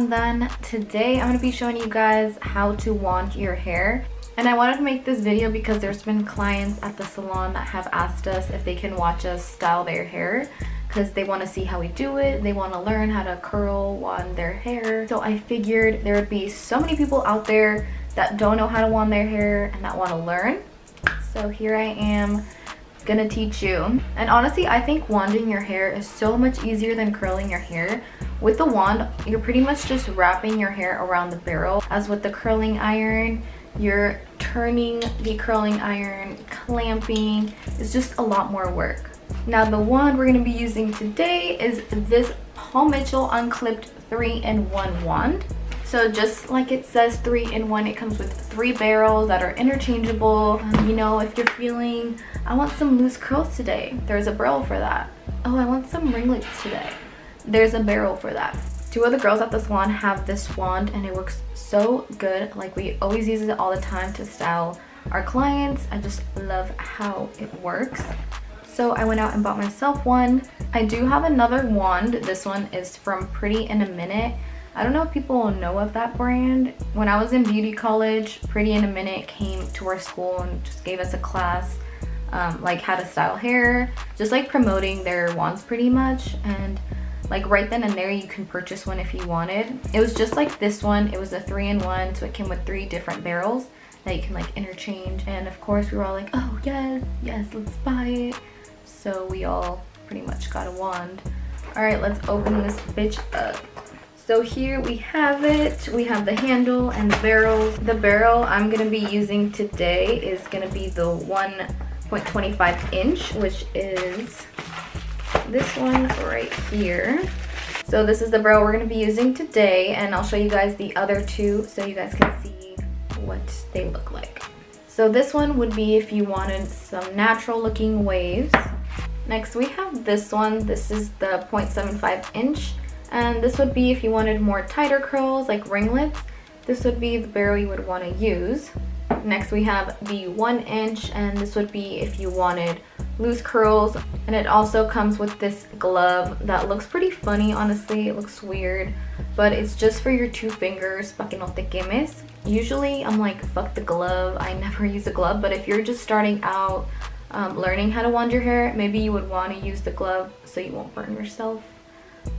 I'm done. Today I'm going to be showing you guys how to wand your hair. And I wanted to make this video because there's been clients at the salon that have asked us if they can watch us style their hair because they want to see how we do it. They want to learn how to curl, wand their hair. So I figured there would be so many people out there that don't know how to wand their hair and that want to learn. So here I am gonna teach you. And honestly, I think wanding your hair is so much easier than curling your hair. With the wand, you're pretty much just wrapping your hair around the barrel. As with the curling iron, you're turning the curling iron, clamping. It's just a lot more work. Now the wand we're gonna be using today is this Paul Mitchell Unclipped 3-in-1 wand. So just like it says 3-in-1, it comes with 3 barrels that are interchangeable. You know, if you're feeling, I want some loose curls today, there's a barrel for that. Oh, I want some ringlets today, there's a barrel for that. 2 of the girls at the salon have this wand and it works so good. Like, we always use it all the time to style our clients. I just love how it works. So I went out and bought myself one. I do have another wand. This one is from Pretty in a Minute. I don't know if people know of that brand. When I was in beauty college, Pretty in a Minute came to our school and just gave us a class like how to style hair, just like promoting their wands pretty much. And like right then and there you can purchase one if you wanted. It was just like this one. It was a 3-in-1, so it came with 3 different barrels that you can like interchange. And of course we were all like, oh yes, let's buy it. So we all pretty much got a wand. All right, let's open this bitch up. So here we have it. We have the handle and the barrels. The barrel I'm gonna be using today is gonna be the 1.25 inch, which is this one right here. So this is the barrel we're gonna be using today, and I'll show you guys the other 2 so you guys can see what they look like. So this one would be if you wanted some natural looking waves. Next we have this one. This is the 0.75 inch. And this would be if you wanted more tighter curls, like ringlets. This would be the barrel you would want to use. Next we have the 1 inch, and this would be if you wanted loose curls. And it also comes with this glove that looks pretty funny, honestly. It looks weird, but it's just for your 2 fingers, pa que no te quemes. Usually I'm like, fuck the glove, I never use a glove. But if you're just starting out learning how to wand your hair, maybe you would want to use the glove so you won't burn yourself.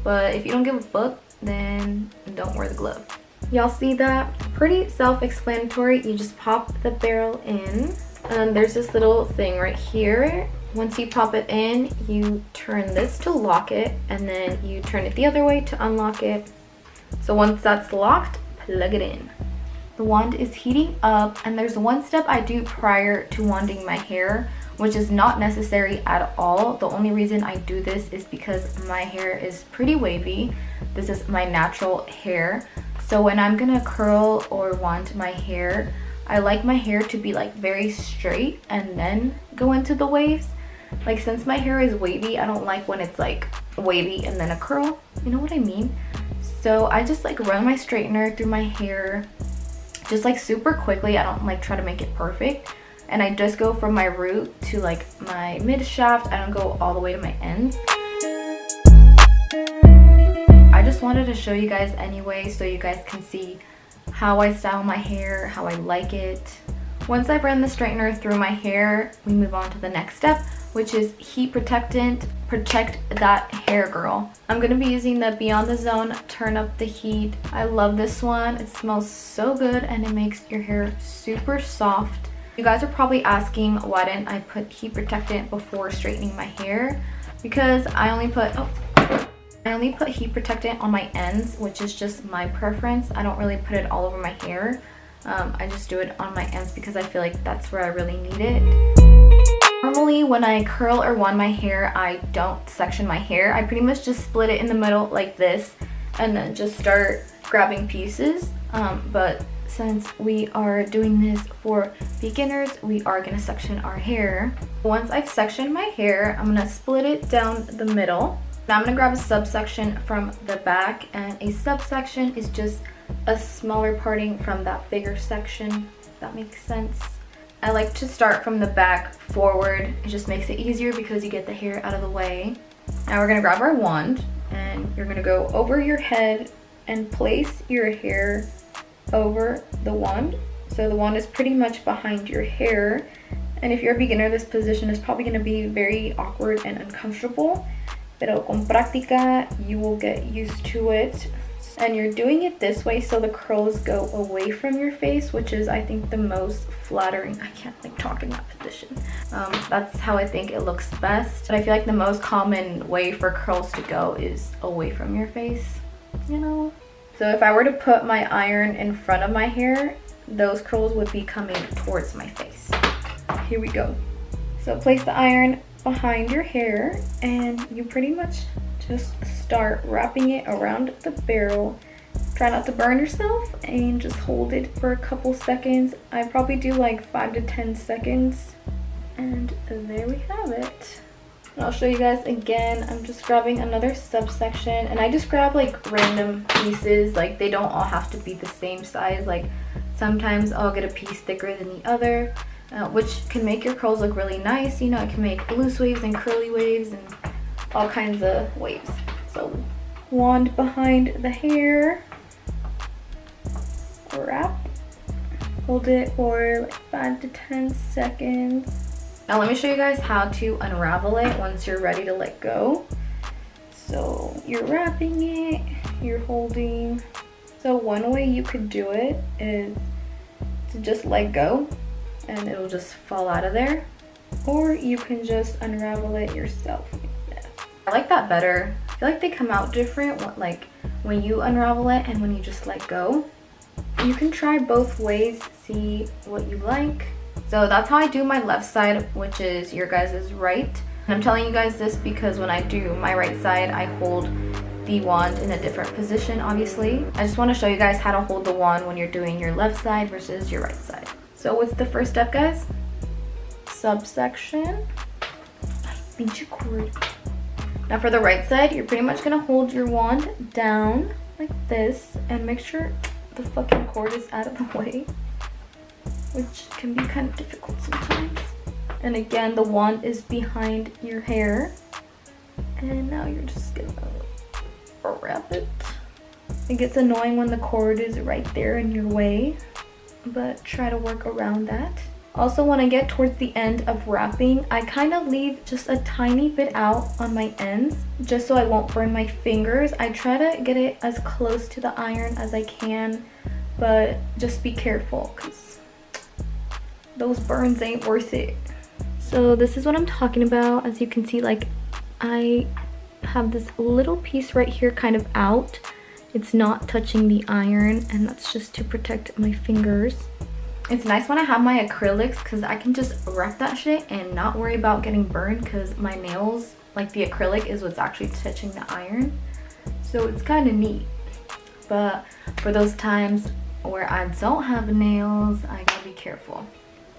But if you don't give a fuck, then don't wear the glove. Y'all see that? Pretty self-explanatory. You just pop the barrel in, and there's this little thing right here. Once you pop it in, you turn this to lock it, and then you turn it the other way to unlock it. So once that's locked, plug it in. The wand is heating up, and there's one step I do prior to wanding my hair, which is not necessary at all. The only reason I do this is because my hair is pretty wavy. This is my natural hair. So when I'm gonna curl or wand my hair, I like my hair to be like very straight and then go into the waves. Like, since my hair is wavy, I don't like when it's like wavy and then a curl. You know what I mean? So I just like run my straightener through my hair just like super quickly. I don't like try to make it perfect. And I just go from my root to like my mid shaft. I don't go all the way to my ends. I just wanted to show you guys anyway so you guys can see how I style my hair, how I like it. Once I've run the straightener through my hair, we move on to the next step, which is heat protectant. Protect that hair, girl. I'm gonna be using the Beyond the Zone Turn Up the Heat. I love this one. It smells so good and it makes your hair super soft. You guys are probably asking why didn't I put heat protectant before straightening my hair? Because I only put heat protectant on my ends, which is just my preference. I don't really put it all over my hair. I just do it on my ends because I feel like that's where I really need it. Normally when I curl or wand my hair, I don't section my hair. I pretty much just split it in the middle like this and then just start grabbing pieces. But since we are doing this for beginners, we are gonna section our hair. Once I've sectioned my hair, I'm gonna split it down the middle. Now I'm gonna grab a subsection from the back, and a subsection is just a smaller parting from that bigger section, if that makes sense. I like to start from the back forward. It just makes it easier because you get the hair out of the way. Now we're gonna grab our wand, and you're gonna go over your head and place your hair over the wand. So the wand is pretty much behind your hair. And if you're a beginner, this position is probably going to be very awkward and uncomfortable. Pero con práctica, you will get used to it. And you're doing it this way so the curls go away from your face, which is, I think, the most flattering. I can't like talk in that position. That's how I think it looks best. But I feel like the most common way for curls to go is away from your face, you know? So if I were to put my iron in front of my hair, those curls would be coming towards my face. Here we go. So place the iron behind your hair and you pretty much just start wrapping it around the barrel. Try not to burn yourself and just hold it for a couple seconds. I probably do like 5 to 10 seconds. And there we have it. And I'll show you guys again. I'm just grabbing another subsection and I just grab like random pieces. Like they don't all have to be the same size. Like sometimes I'll get a piece thicker than the other, which can make your curls look really nice. You know, it can make loose waves and curly waves and all kinds of waves. So wand behind the hair, wrap, hold it for like 5 to 10 seconds. Now let me show you guys how to unravel it once you're ready to let go. So you're wrapping it, you're holding. So one way you could do it is to just let go and it'll just fall out of there, or you can just unravel it yourself. I like that better. I feel like they come out different, like when you unravel it and when you just let go. You can try both ways, see what you like. So that's how I do my left side, which is your guys' right. And I'm telling you guys this because when I do my right side, I hold the wand in a different position, obviously. I just want to show you guys how to hold the wand when you're doing your left side versus your right side. So what's the first step, guys? Subsection. Pinche cord. Now for the right side, you're pretty much gonna hold your wand down like this and make sure the fucking cord is out of the way, which can be kind of difficult sometimes. And again, the wand is behind your hair. And now you're just gonna wrap it. It gets annoying when the cord is right there in your way, but try to work around that. Also, when I get towards the end of wrapping, I kind of leave just a tiny bit out on my ends just so I won't burn my fingers. I try to get it as close to the iron as I can, but just be careful because those burns ain't worth it. So this is what I'm talking about. As you can see, like I have this little piece right here kind of out. It's not touching the iron, and that's just to protect my fingers. It's nice when I have my acrylics because I can just wrap that shit and not worry about getting burned because my nails, like the acrylic is what's actually touching the iron. So it's kind of neat. But for those times where I don't have nails, I gotta be careful.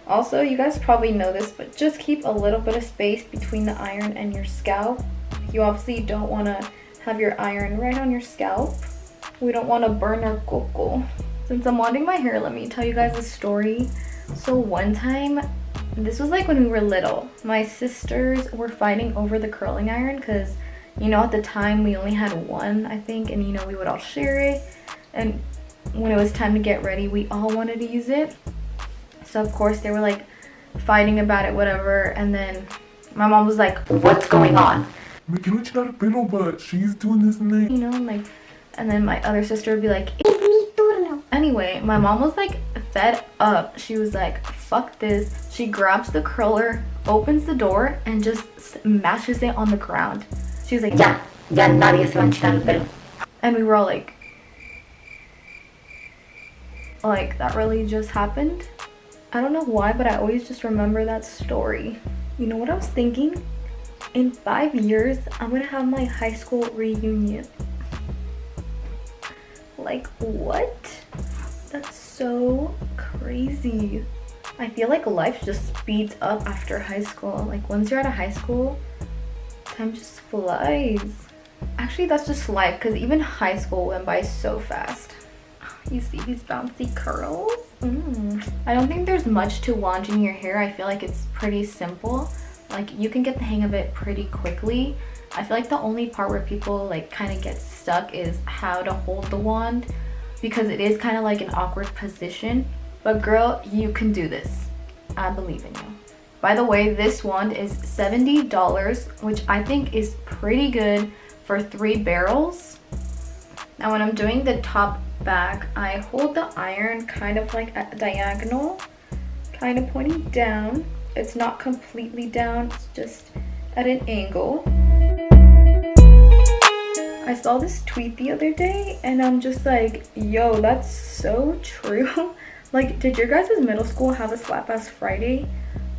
Also, you guys probably know this, but just keep a little bit of space between the iron and your scalp. You obviously don't want to have your iron right on your scalp. We don't want to burn our coco. Since I'm wanding my hair, let me tell you guys a story. So one time, this was like when we were little, my sisters were fighting over the curling iron because, you know, at the time we only had one, I think, and you know, we would all share it. And when it was time to get ready, we all wanted to use it. So of course they were like fighting about it, whatever. And then my mom was like, "What's going on? Can we try to fiddle, but she's doing this and that." You know, like, and then my other sister would be like, anyway, my mom was like fed up. She was like, fuck this. She grabs the curler, opens the door, and just smashes it on the ground. She was like, ya nadie se va a enchinar el pelo. And we were all like, that really just happened? I don't know why, but I always just remember that story. You know what I was thinking? In 5 years, I'm gonna have my high school reunion. Like, what? That's so crazy. I feel like life just speeds up after high school. Like, once you're out of high school, time just flies. Actually, that's just life, because even high school went by so fast. You see these bouncy curls? I don't think there's much to wanding your hair. I feel like it's pretty simple. Like, like you can get the hang of it pretty quickly. I feel like the only part where people like kind of get stuck is how to hold the wand, because it is kind of like an awkward position. But girl, you can do this. I believe in you. By the way, this wand is $70, which I think is pretty good for 3 barrels. Now when I'm doing the top back, I hold the iron kind of like at a diagonal, kind of pointing down. It's not completely down, it's just at an angle. I saw this tweet the other day and I'm just like, yo, that's so true. Like, did your guys' middle school have a slap ass Friday?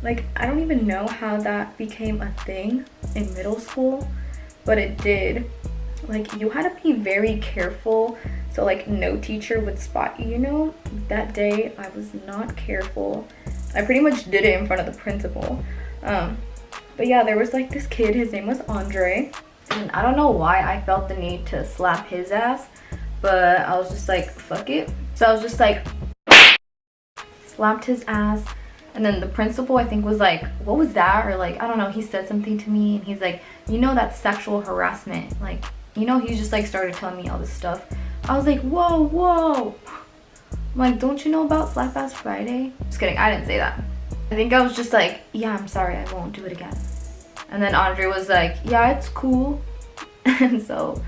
Like, I don't even know how that became a thing in middle school, but it did. Like, you had to be very careful so like no teacher would spot you, you know? That day I was not careful. I pretty much did it in front of the principal. But yeah, there was like this kid, his name was Andre, and I don't know why I felt the need to slap his ass, but I was just like, fuck it. So I was just like, slapped his ass. And then the principal, I think, was like, what was that? Or like, I don't know, he said something to me and he's like, you know, that's sexual harassment. Like, you know, he just like started telling me all this stuff. I was like, whoa. I'm like, don't you know about Slap Ass Friday? Just kidding, I didn't say that. I think I was just like, yeah, I'm sorry, I won't do it again. And then Andre was like, yeah, it's cool. And so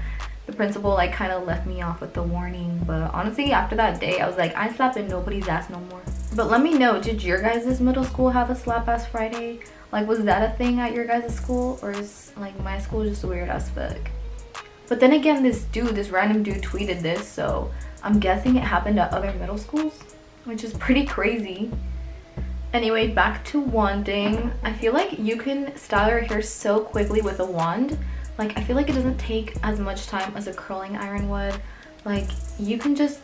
the principal like kind of left me off with the warning. But honestly, after that day, I was like, I ain't slapping nobody's ass no more. But let me know, did your guys' middle school have a Slap Ass Friday? Like, was that a thing at your guys' school? Or is like my school just weird as fuck? But then again, this random dude tweeted this, so I'm guessing it happened at other middle schools, which is pretty crazy. Anyway, back to wanding. I feel like you can style your hair so quickly with a wand. Like, I feel like it doesn't take as much time as a curling iron would. Like, you can just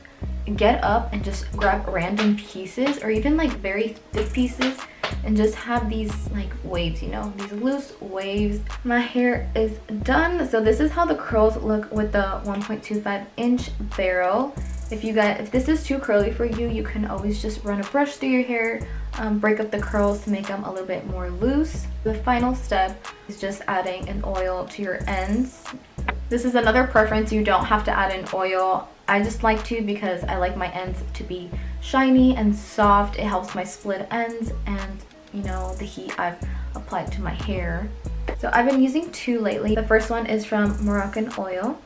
get up and just grab random pieces or even like very thick pieces and just have these like waves, you know, these loose waves. My hair is done. So this is how the curls look with the 1.25-inch barrel. If this is too curly for you, you can always just run a brush through your hair, break up the curls to make them a little bit more loose. The final step is just adding an oil to your ends. This is another preference. You don't have to add an oil. I just like to because I like my ends to be shiny and soft. It helps my split ends and, you know, the heat I've applied to my hair. So I've been using 2 lately. The first one is from Moroccanoil.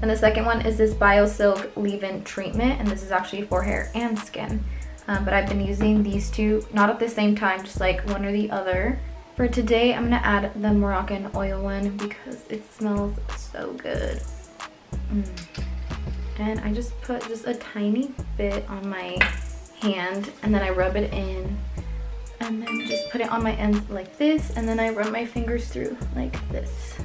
And the second one is this biosilk leave-in treatment, and this is actually for hair and skin. But I've been using these 2, not at the same time, just like one or the other. For today, I'm gonna add the Moroccanoil one because it smells so good. And I just put just a tiny bit on my hand, and then I rub it in, and then just put it on my ends like this, and then I run my fingers through like this.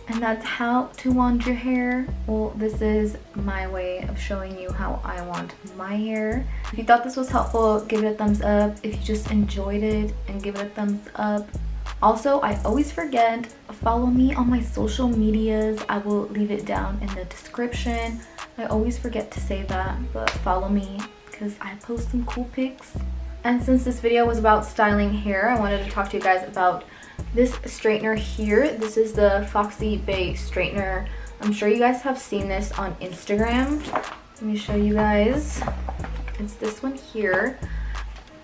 And that's how to wand your hair. Well, this is my way of showing you how I want my hair. If you thought this was helpful, give it a thumbs up. If you just enjoyed it, and give it a thumbs up. Also, I always forget, follow me on my social medias. I will leave it down in the description. I always forget to say that, but follow me because I post some cool pics. And since this video was about styling hair, I wanted to talk to you guys about this straightener here. This is the Foxy Bay straightener. I'm sure you guys have seen this on Instagram. Let me show you guys. It's this one here.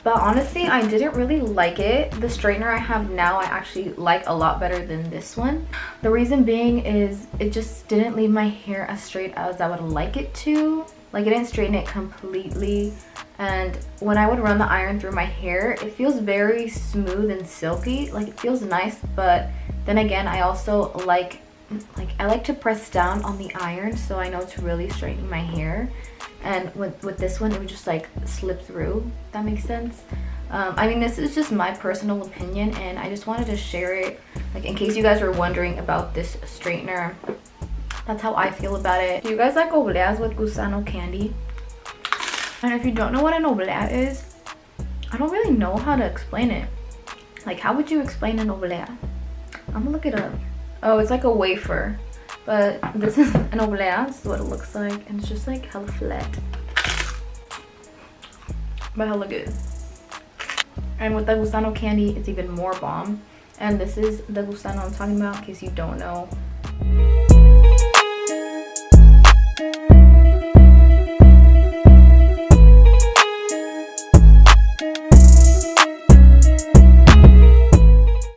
But honestly, I didn't really like it. The straightener I have now, I actually like a lot better than this one. The reason being is it just didn't leave my hair as straight as I would like it to. Like, it didn't straighten it completely. And when I would run the iron through my hair, it feels very smooth and silky. Like, it feels nice, but then again, I also like I like to press down on the iron so I know to really straighten my hair. And with this one, it would just like slip through, if that makes sense. I mean, this is just my personal opinion, and I just wanted to share it, like, in case you guys were wondering about this straightener. That's how I feel about it. Do you guys like obleas with gusano candy? And if you don't know what an oblea is, I don't really know how to explain it. Like, how would you explain an oblea? I'm gonna look it up. Oh, it's like a wafer. But this is an oblea. This is what it looks like. And it's just like hella flat. But hella good. And with the gusano candy, it's even more bomb. And this is the gusano I'm talking about in case you don't know.